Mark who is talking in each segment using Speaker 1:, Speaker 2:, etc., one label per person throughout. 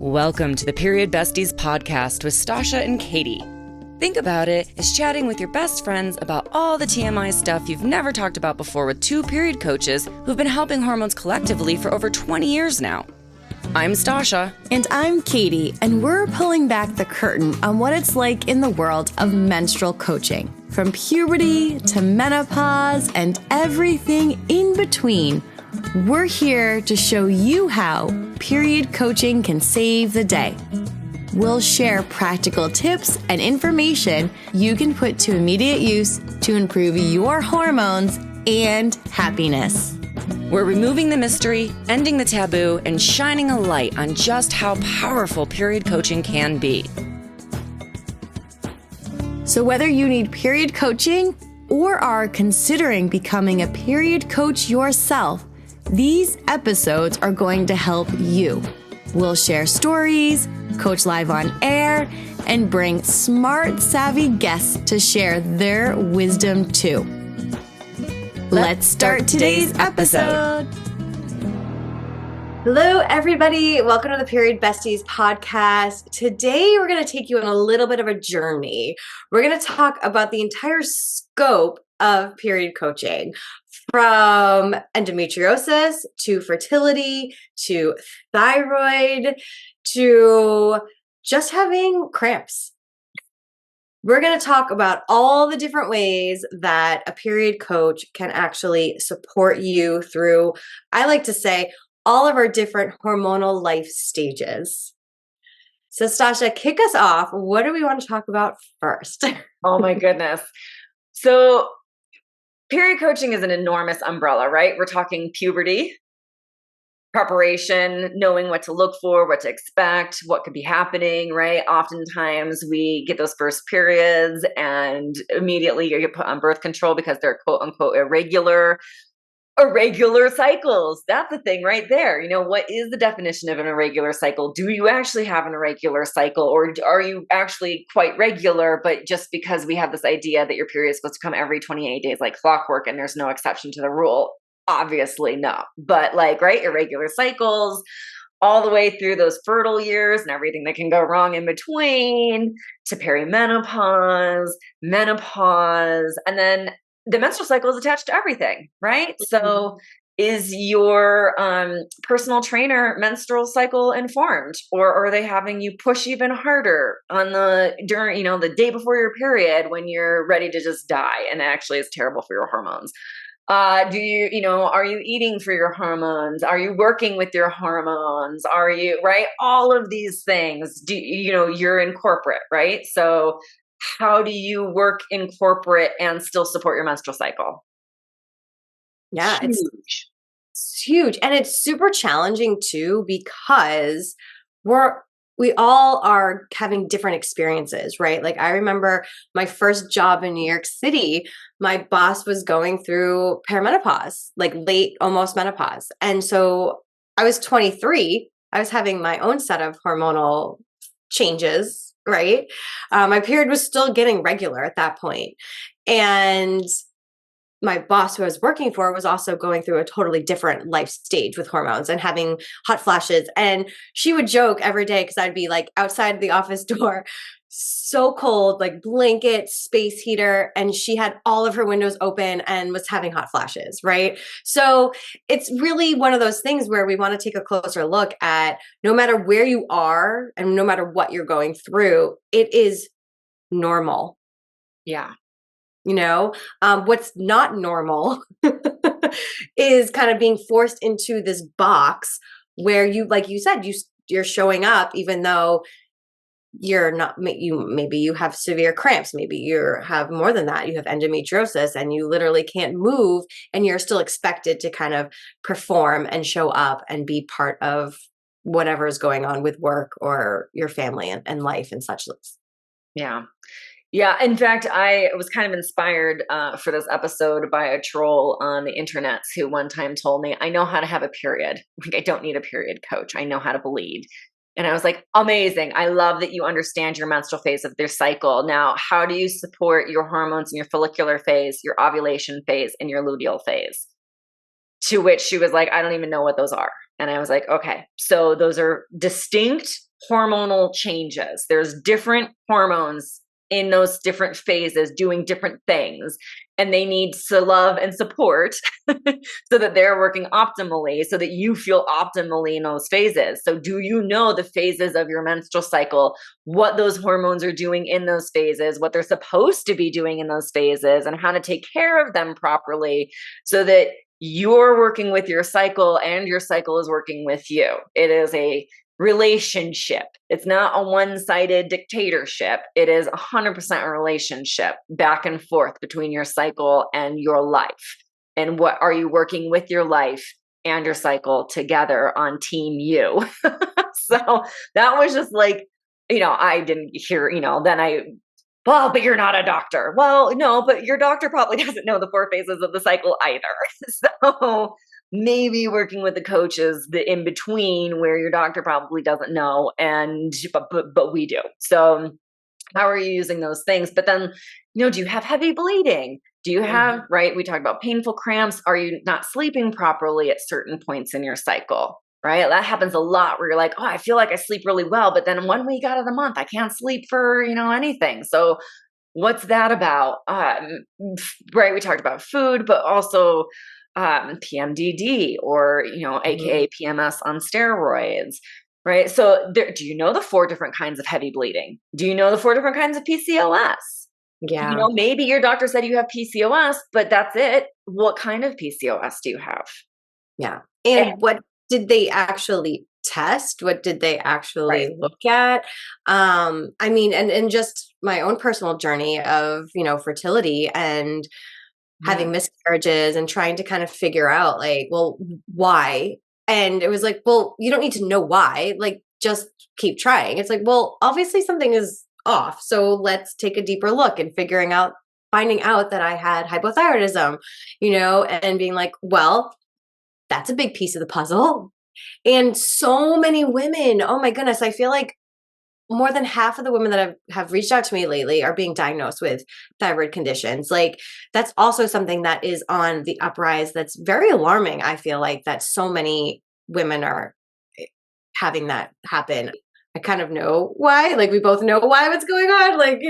Speaker 1: Welcome to the Period Besties Podcast with Stasha and Katie. Think about it as chatting with your best friends about all the TMI stuff you've never talked about before with two period coaches who've been helping hormones collectively for over 20 years now. I'm Stasha.
Speaker 2: And I'm Katie, and we're pulling back the curtain on what it's like in the world of menstrual coaching. From puberty to menopause and everything in between, we're here to show you how period coaching can save the day. We'll share practical tips and information you can put to immediate use to improve your hormones and happiness.
Speaker 1: We're removing the mystery, ending the taboo, and shining a light on just how powerful period coaching can be.
Speaker 2: So whether you need period coaching or are considering becoming a period coach yourself, these episodes are going to help you. We'll share stories, coach live on air, and bring smart, savvy guests to share their wisdom too. Let's start today's episode.
Speaker 3: Hello, everybody. Welcome to the Period Besties Podcast. Today, we're going to take you on a little bit of a journey. We're going to talk about the entire scope of period coaching, from endometriosis to fertility to thyroid to just having cramps. We're going to talk about all the different ways that a period coach can actually support you through, I like to say, all of our different hormonal life stages. So Stasha, kick us off. What do we want to talk about first?
Speaker 4: Oh my goodness. So period coaching is an enormous umbrella, right? We're talking puberty, preparation, knowing what to look for, what to expect, what could be happening, right? Oftentimes we get those first periods and immediately you get put on birth control because they're quote unquote irregular cycles. That's the thing right there. You know, what is the definition of an irregular cycle? Do you actually have an irregular cycle, or are you actually quite regular, but just because we have this idea that your period is supposed to come every 28 days like clockwork and there's no exception to the rule? Obviously no. But like, right, irregular cycles all the way through those fertile years and everything that can go wrong in between to perimenopause, menopause, and then the menstrual cycle is attached to everything, right? So is your personal trainer menstrual cycle informed, or are they having you push even harder on during the day before your period when you're ready to just die and actually it's terrible for your hormones? Are you eating for your hormones? Are you working with your hormones? Are you, right? All of these things, you're in corporate, right? So how do you work in corporate and still support your menstrual cycle?
Speaker 3: Yeah, it's huge. And it's super challenging too, because we all are having different experiences, right? Like I remember my first job in New York City, my boss was going through perimenopause, like late, almost menopause. And so I was 23. I was having my own set of hormonal changes, right? My period was still getting regular at that point. And my boss who I was working for was also going through a totally different life stage with hormones and having hot flashes. And she would joke every day because I'd be like outside the office door, so cold, like blanket, space heater. And she had all of her windows open and was having hot flashes, right? So it's really one of those things where we want to take a closer look at, no matter where you are and no matter what you're going through, it is normal.
Speaker 4: Yeah.
Speaker 3: What's not normal is kind of being forced into this box where you, like you said, you're showing up even though you're not, maybe you have severe cramps, maybe you have more than that, you have endometriosis and you literally can't move and you're still expected to kind of perform and show up and be part of whatever is going on with work or your family and life and such.
Speaker 4: Yeah. Yeah. In fact, I was kind of inspired for this episode by a troll on the internet who one time told me, I know how to have a period. Like, I don't need a period coach. I know how to bleed. And I was like, amazing. I love that you understand your menstrual phase of their cycle. Now, how do you support your hormones in your follicular phase, your ovulation phase, and your luteal phase? To which she was like, I don't even know what those are. And I was like, okay, so those are distinct hormonal changes. There's different hormones in those different phases doing different things, and they need to love and support so that they're working optimally, so that you feel optimally in those phases. So do you know the phases of your menstrual cycle, what those hormones are doing in those phases, what they're supposed to be doing in those phases, and how to take care of them properly so that you're working with your cycle and your cycle is working with you? It is a relationship. It's not a one-sided dictatorship. It is 100% a relationship back and forth between your cycle and your life. And what are you working with your life and your cycle together on team you? So that was just like, I didn't hear, well, but you're not a doctor. Well, no, but your doctor probably doesn't know the 4 phases of the cycle either. So maybe working with the coach is the in between where your doctor probably doesn't know, but we do. So how are you using those things? But then, do you have heavy bleeding? Do you have, right? We talked about painful cramps. Are you not sleeping properly at certain points in your cycle? Right? That happens a lot where you're like, oh, I feel like I sleep really well, but then 1 week out of the month, I can't sleep for, anything. So what's that about? Right. We talked about food, but also PMDD or, AKA PMS on steroids, right? So do you know the 4 different kinds of heavy bleeding? Do you know the 4 different kinds of PCOS?
Speaker 3: Yeah.
Speaker 4: Maybe your doctor said you have PCOS, but that's it. What kind of PCOS do you have?
Speaker 3: Yeah. And what did they actually test? What did they actually look at? And just my own personal journey of, fertility and having miscarriages and trying to kind of figure out like, well, why? And it was like, well, you don't need to know why, like, just keep trying. It's like, well, obviously something is off. So let's take a deeper look and finding out that I had hypothyroidism, and being like, well, that's a big piece of the puzzle. And so many women, oh my goodness, I feel like more than half of the women that have reached out to me lately are being diagnosed with thyroid conditions. Like, that's also something that is on the uprise. That's very alarming. I feel like that so many women are having that happen. I kind of know why, like we both know why what's going on. Like,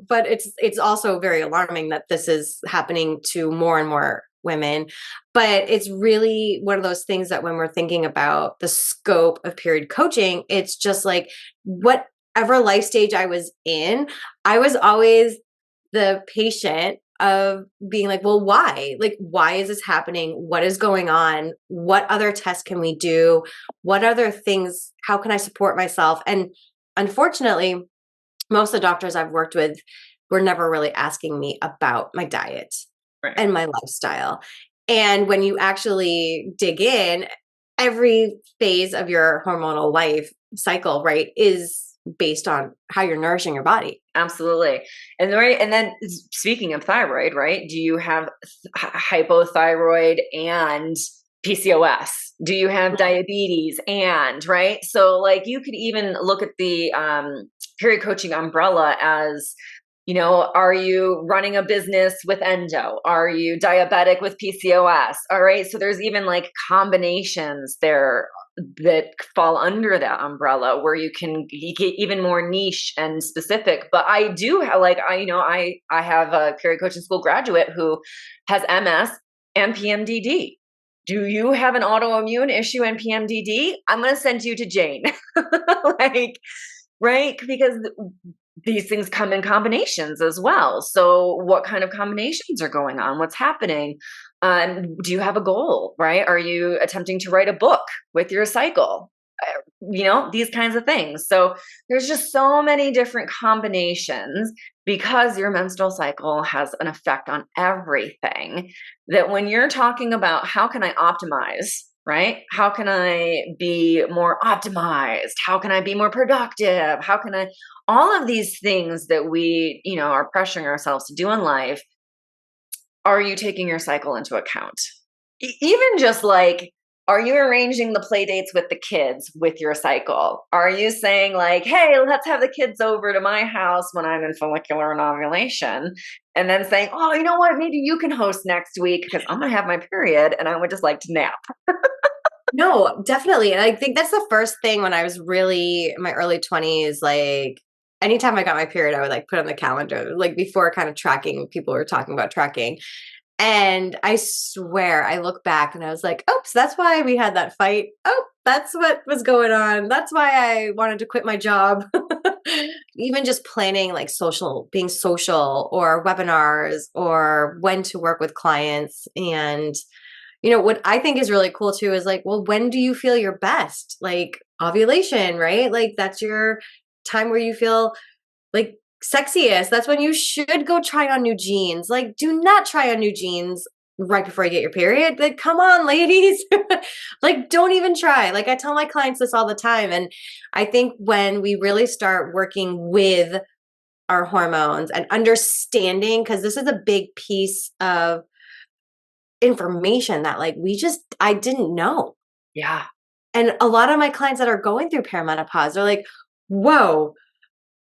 Speaker 3: but it's also very alarming that this is happening to more and more women. But it's really one of those things that when we're thinking about the scope of period coaching, it's just like whatever life stage I was in, I was always the patient of being like, well, why? Like, why is this happening? What is going on? What other tests can we do? What other things? How can I support myself? And unfortunately, most of the doctors I've worked with were never really asking me about my diet and my lifestyle. And when you actually dig in, every phase of your hormonal life cycle, right, is based on how you're nourishing your body.
Speaker 4: Absolutely. And then speaking of thyroid, right? Do you have hypothyroid and PCOS? Do you have diabetes right? So like you could even look at the period coaching umbrella as, are you running a business with endo? Are you diabetic with PCOS? All right. So there's even like combinations there that fall under that umbrella where you get even more niche and specific. But I do have I have a period coaching school graduate who has MS and PMDD. Do you have an autoimmune issue and PMDD? I'm going to send you to Jane. Right? Because these things come in combinations as well. So what kind of combinations are going on? What's happening? Do you have a goal, right? Are you attempting to write a book with your cycle? These kinds of things. So there's just so many different combinations because your menstrual cycle has an effect on everything, that when you're talking about how can I optimize, right? How can I be more optimized? How can I be more productive? How can I, all of these things that we, are pressuring ourselves to do in life, are you taking your cycle into account? Even just like, are you arranging the play dates with the kids with your cycle? Are you saying like, hey, let's have the kids over to my house when I'm in follicular and ovulation? And then saying, oh, you know what? Maybe you can host next week because I'm going to have my period and I would just like to nap.
Speaker 3: No, definitely. And I think that's the first thing when I was really in my early 20s, like anytime I got my period, I would like put on the calendar, like before kind of tracking, people were talking about tracking. And I swear I look back and I was like, oops, that's why we had that fight. Oh, that's what was going on. That's why I wanted to quit my job. Even just planning like being social or webinars or when to work with clients. And, what I think is really cool too is like, well, when do you feel your best? Like ovulation, right? Like that's your time where you feel like sexiest. That's when you should go try on new jeans. Like, do not try on new jeans right before you get your period. Like, come on, ladies. Like, don't even try. Like, I tell my clients this all the time. And I think when we really start working with our hormones and understanding, because this is a big piece of information that like I didn't know.
Speaker 4: Yeah.
Speaker 3: And a lot of my clients that are going through perimenopause, they're like, whoa,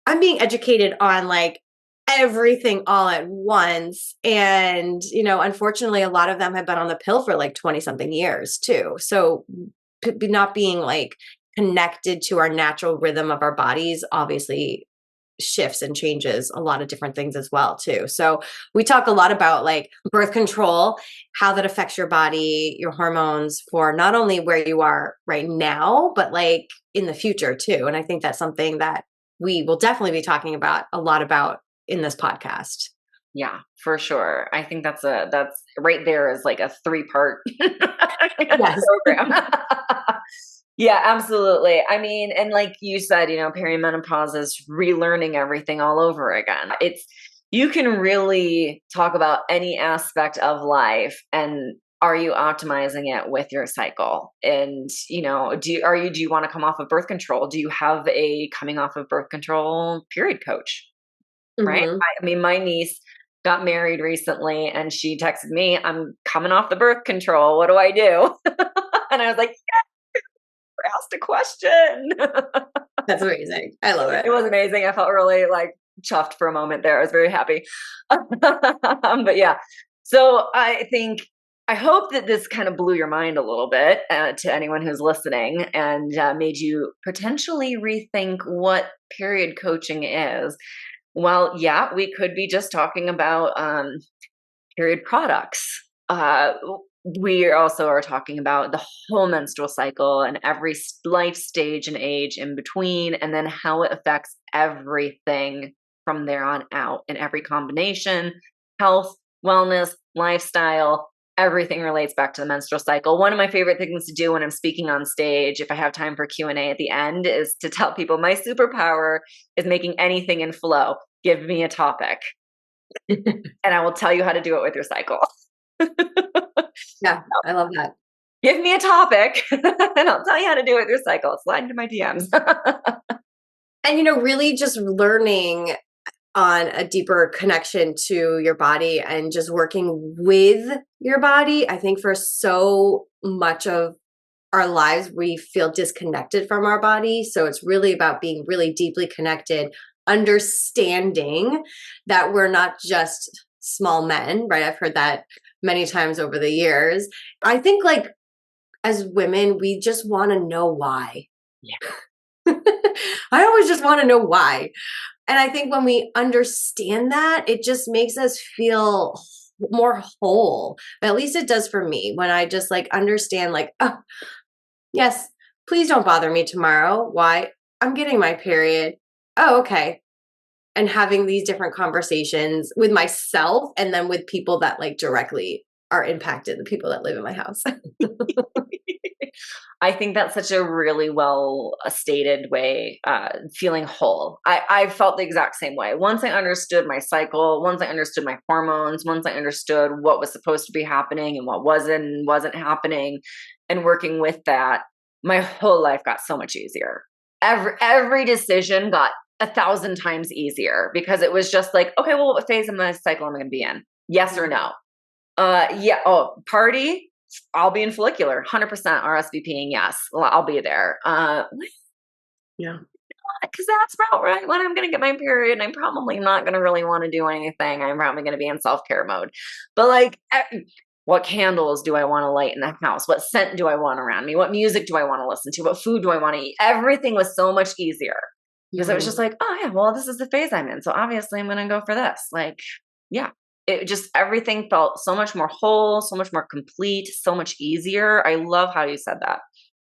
Speaker 3: I'm being educated on like everything all at once. And, unfortunately, a lot of them have been on the pill for like 20 something years too. So not being like connected to our natural rhythm of our bodies obviously shifts and changes a lot of different things as well too. So we talk a lot about like birth control, how that affects your body, your hormones for not only where you are right now, but like in the future too. And I think that's something that we will definitely be talking about a lot about in this podcast.
Speaker 4: Yeah, for sure. I think that's right there is like a 3-part
Speaker 3: Yes.
Speaker 4: program. Yeah, absolutely. I mean, and like you said, perimenopause is relearning everything all over again. You can really talk about any aspect of life, and are you optimizing it with your cycle? And, do you want to come off of birth control? Do you have a coming off of birth control period coach? Right.
Speaker 3: Mm-hmm.
Speaker 4: I mean, my niece got married recently and she texted me, I'm coming off the birth control. What do I do? And I was like, yeah, asked a question.
Speaker 3: That's amazing. I love it.
Speaker 4: It was amazing. I felt really like chuffed for a moment there. I was very happy. But yeah, so I hope that this kind of blew your mind a little bit to anyone who's listening and made you potentially rethink what period coaching is. Well, yeah, we could be just talking about period products. We also are talking about the whole menstrual cycle and every life stage and age in between, and then how it affects everything from there on out in every combination, health, wellness, lifestyle. Everything relates back to the menstrual cycle. One of my favorite things to do when I'm speaking on stage, if I have time for Q&A at the end, is to tell people my superpower is making anything in flow. Give me a topic and I will tell you how to do it with your cycle.
Speaker 3: Yeah, I love that.
Speaker 4: Give me a topic and I'll tell you how to do it with your cycle. Slide into my DMs.
Speaker 3: And, really just learning on a deeper connection to your body and just working with your body. I think for so much of our lives, we feel disconnected from our body. So it's really about being really deeply connected, understanding that we're not just small men, right? I've heard that many times over the years. I think like as women, we just want to know why. Yeah. I always just want to know why. And I think when we understand that, it just makes us feel more whole. At least it does for me when I just like understand like, oh, yes, please don't bother me tomorrow. Why? I'm getting my period. Oh, okay. And having these different conversations with myself and then with people that like directly are impacted, the people that live in my house.
Speaker 4: I think that's such a really well stated way, feeling whole. I felt the exact same way. Once I understood my cycle, once I understood my hormones, once I understood what was supposed to be happening and what wasn't happening, and working with that, my whole life got so much easier. Every decision got 1,000 times easier because it was just like, okay, well, what phase of my cycle am I going to be in? Yes or no? Yeah. Oh, party. I'll be in follicular, 100% RSVPing. Yes, well, I'll be there.
Speaker 3: Yeah.
Speaker 4: Because that's about right when I'm going to get my period. And I'm probably not going to really want to do anything. I'm probably going to be in self-care mode. But like What candles do I want to light in the house? What scent do I want around me? What music do I want to listen to? What food do I want to eat? Everything was so much easier because I was just like, oh yeah, well, this is the phase I'm in. So obviously I'm going to go for this. Like, yeah, it just, everything felt so much more whole, so much more complete, so much easier. I love how you said that.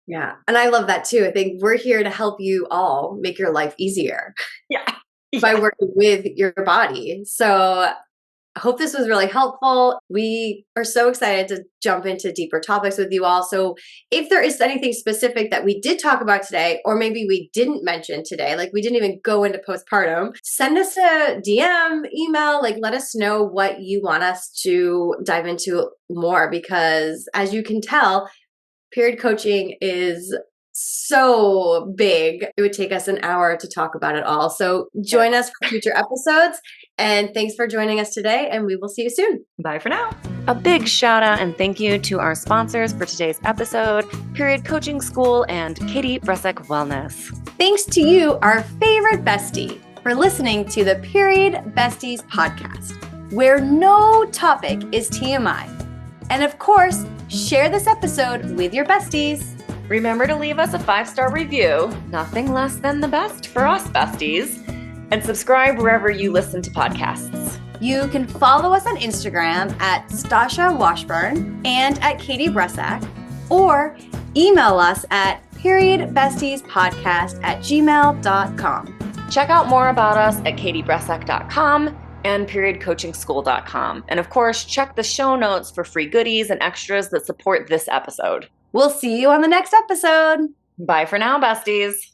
Speaker 3: Yeah. And I love that too. I think we're here to help you all make your life easier.
Speaker 4: Yeah.
Speaker 3: By working with your body. So I hope this was really helpful. We are so excited to jump into deeper topics with you all. So if there is anything specific that we did talk about today, or maybe we didn't mention today, like we didn't even go into postpartum, send us a DM, email, like let us know what you want us to dive into more, because as you can tell, period coaching is so big. It would take us an hour to talk about it all. So join us for future episodes. And thanks for joining us today. And we will see you soon.
Speaker 4: Bye for now. A big shout out and thank you to our sponsors for today's episode, Period Coaching School and Katie Bressack Wellness.
Speaker 3: Thanks to you, our favorite bestie, for listening to the Period Besties Podcast, where no topic is TMI. And of course, share this episode with your besties.
Speaker 4: Remember to leave us a 5-star review, nothing less than the best for us besties, and subscribe wherever you listen to podcasts.
Speaker 3: You can follow us on Instagram at Stasha Washburn and at Katie Bressack, or email us at periodbestiespodcast@gmail.com.
Speaker 4: Check out more about us at katiebressack.com and periodcoachingschool.com. And of course, check the show notes for free goodies and extras that support this episode.
Speaker 3: We'll see you on the next episode.
Speaker 4: Bye for now, besties.